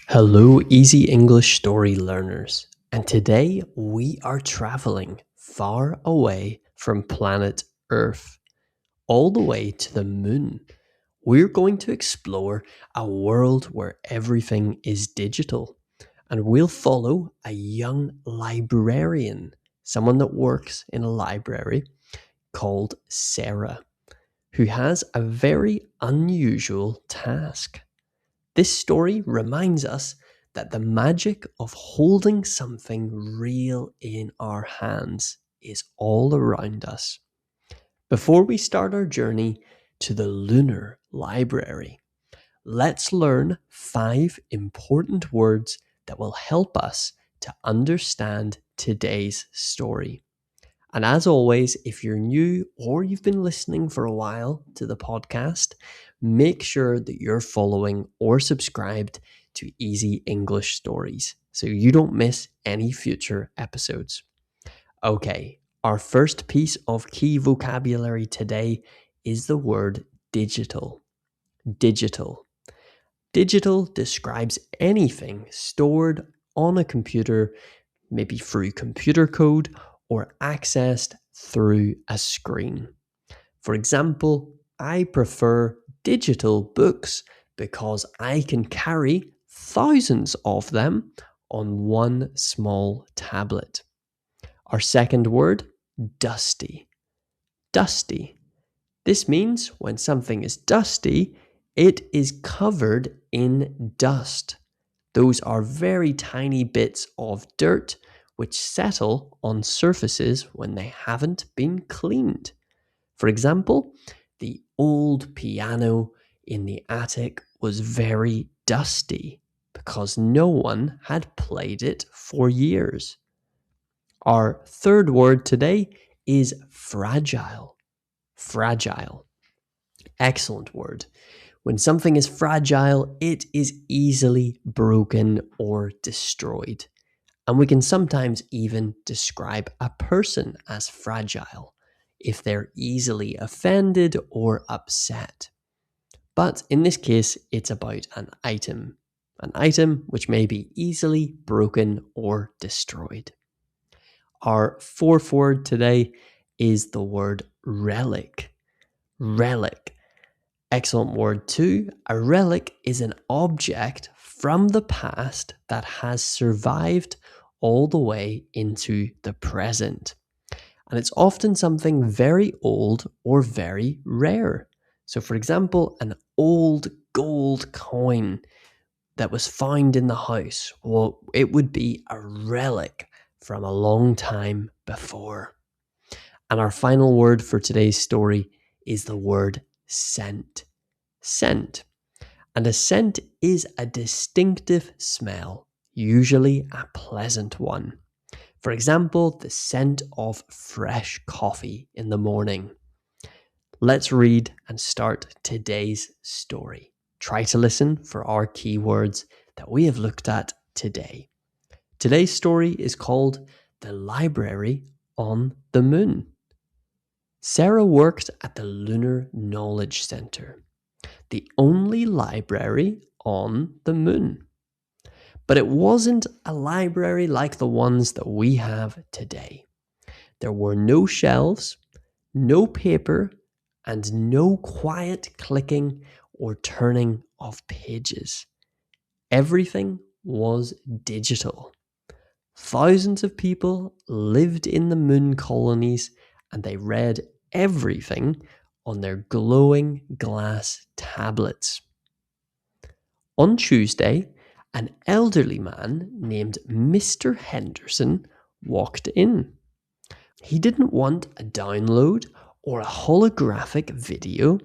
Hello, easy English story learners. And today we are traveling far away from planet Earth, all the way to the moon. We're going to explore a world where everything is digital. And we'll follow a young librarian, someone that works in a library called Sarah, who has a very unusual task. This story reminds us that the magic of holding something real in our hands is all around us. Before we start our journey to the lunar library, let's learn 5 important words that will help us to understand today's story. And as always, if you're new or you've been listening for a while to the podcast, make sure that you're following or subscribed to Easy English Stories so you don't miss any future episodes. Okay, our first piece of key vocabulary today is the word digital. Digital. Digital describes anything stored on a computer, maybe through computer code or accessed through a screen. For example, I prefer digital books because I can carry thousands of them on one small tablet. Our second word, dusty. Dusty. This means when something is dusty, it is covered in dust. Those are very tiny bits of dirt which settle on surfaces when they haven't been cleaned. For example, the old piano in the attic was very dusty because no one had played it for years. Our third word today is fragile. Fragile. Excellent word. When something is fragile, it is easily broken or destroyed. And we can sometimes even describe a person as fragile if they're easily offended or upset. But in this case, it's about an item which may be easily broken or destroyed. Our fourth word today is the word relic. Relic. Excellent word too. A relic is an object from the past that has survived all the way into the present. And it's often something very old or very rare. So, for example, an old gold coin that was found in the house, well, it would be a relic from a long time before. And our final word for today's story is the word scent. Scent. And a scent is a distinctive smell, usually a pleasant one. For example, the scent of fresh coffee in the morning. Let's read and start today's story. Try to listen for our keywords that we have looked at today. Today's story is called The Library on the Moon. Sarah worked at the Lunar Knowledge Center, the only library on the moon. But it wasn't a library like the ones that we have today. There were no shelves, no paper, and no quiet clicking or turning of pages. Everything was digital. Thousands of people lived in the moon colonies and they read everything on their glowing glass tablets. On Tuesday, an elderly man named Mr. Henderson walked in. He didn't want a download or a holographic video.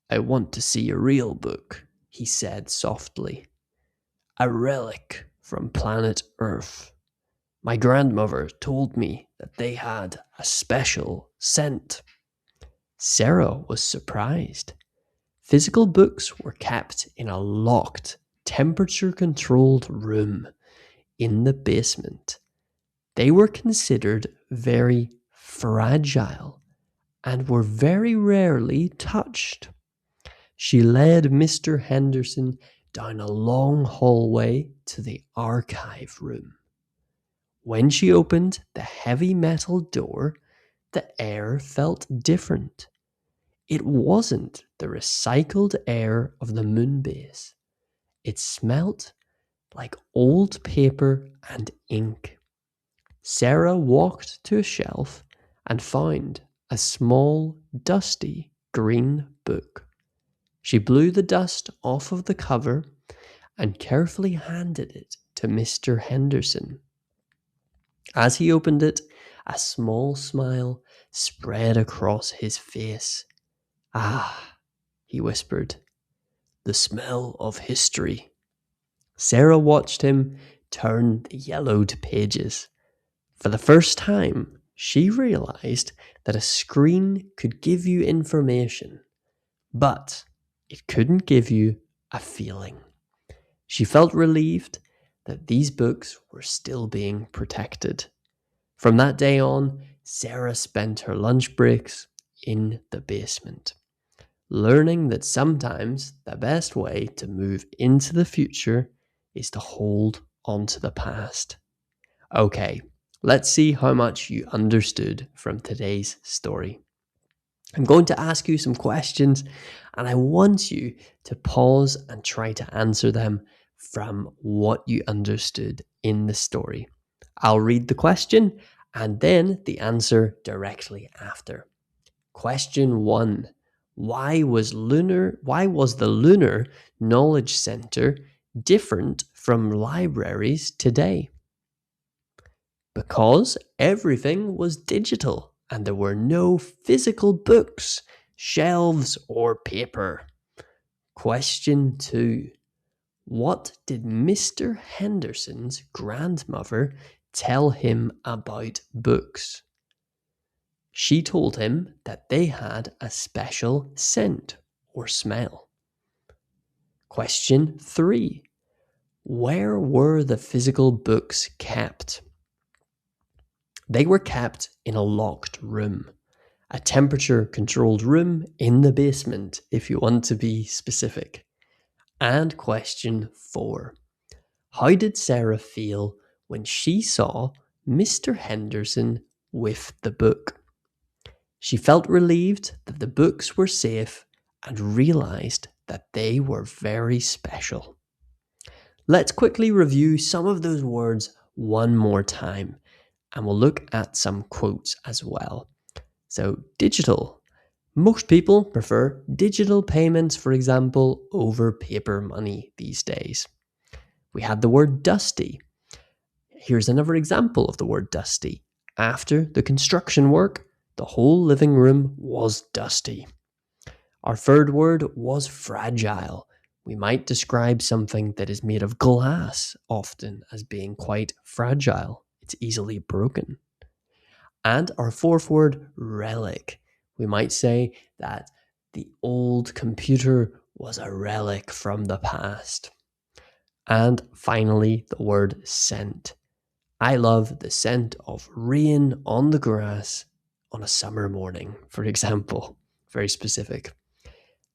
"I want to see a real book," he said softly. "A relic from planet Earth. My grandmother told me that they had a special scent." Sarah was surprised. Physical books were kept in a locked, temperature-controlled room in the basement. They were considered very fragile and were very rarely touched. She led Mr. Henderson down a long hallway to the archive room. When she opened the heavy metal door, the air felt different. It wasn't the recycled air of the moon base. It smelt like old paper and ink. Sarah walked to a shelf and found a small, dusty green book. She blew the dust off of the cover and carefully handed it to Mr. Henderson. As he opened it, a small smile spread across his face. "Ah," he whispered, "the smell of history." Sarah watched him turn the yellowed pages. For the first time, she realized that a screen could give you information, but it couldn't give you a feeling. She felt relieved that these books were still being protected. From that day on, Sarah spent her lunch breaks in the basement, learning that sometimes the best way to move into the future is to hold onto the past. Okay, let's see how much you understood from today's story. I'm going to ask you some questions, and I want you to pause and try to answer them from what you understood in the story. I'll read the question and then the answer directly after. Question 1. Why was the Lunar Knowledge Center different from libraries today? Because everything was digital and there were no physical books, shelves, or paper. Question 2. What did Mr. Henderson's grandmother tell him about books? She told him that they had a special scent or smell. Question 3. Where were the physical books kept? They were kept in a locked room, a temperature-controlled room in the basement, if you want to be specific. And question 4. How did Sarah feel when she saw Mr. Henderson with the book? She felt relieved that the books were safe and realized that they were very special. Let's quickly review some of those words one more time, and we'll look at some quotes as well. So, digital. Most people prefer digital payments, for example, over paper money these days. We had the word dusty. Here's another example of the word dusty. After the construction work, the whole living room was dusty. Our third word was fragile. We might describe something that is made of glass often as being quite fragile. It's easily broken. And our fourth word, relic. We might say that the old computer was a relic from the past. And finally, the word scent. I love the scent of rain on the grass on a summer morning, for example. Very specific.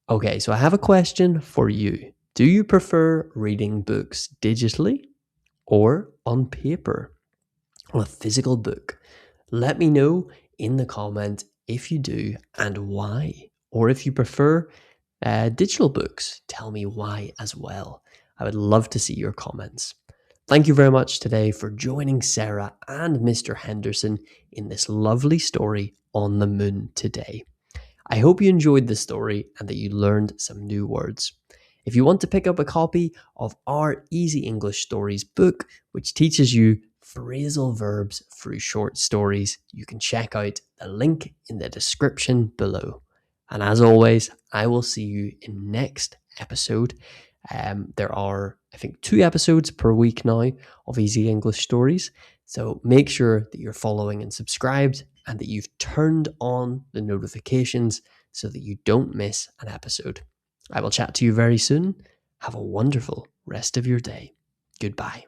Okay, so I have a question for you. Do you prefer reading books digitally or on paper, on a physical book? Let me know in the comment if you do and why. Or if you prefer digital books, tell me why as well. I would love to see your comments. Thank you very much today for joining Sarah and Mr. Henderson in this lovely story on the moon today. I hope you enjoyed this story and that you learned some new words. If you want to pick up a copy of our Easy English Stories book, which teaches you phrasal verbs through short stories, you can check out the link in the description below. And as always, I will see you in next episode. There are, I think, 2 episodes per week now of Easy English Stories. So make sure that you're following and subscribed and that you've turned on the notifications so that you don't miss an episode. I will chat to you very soon. Have a wonderful rest of your day. Goodbye.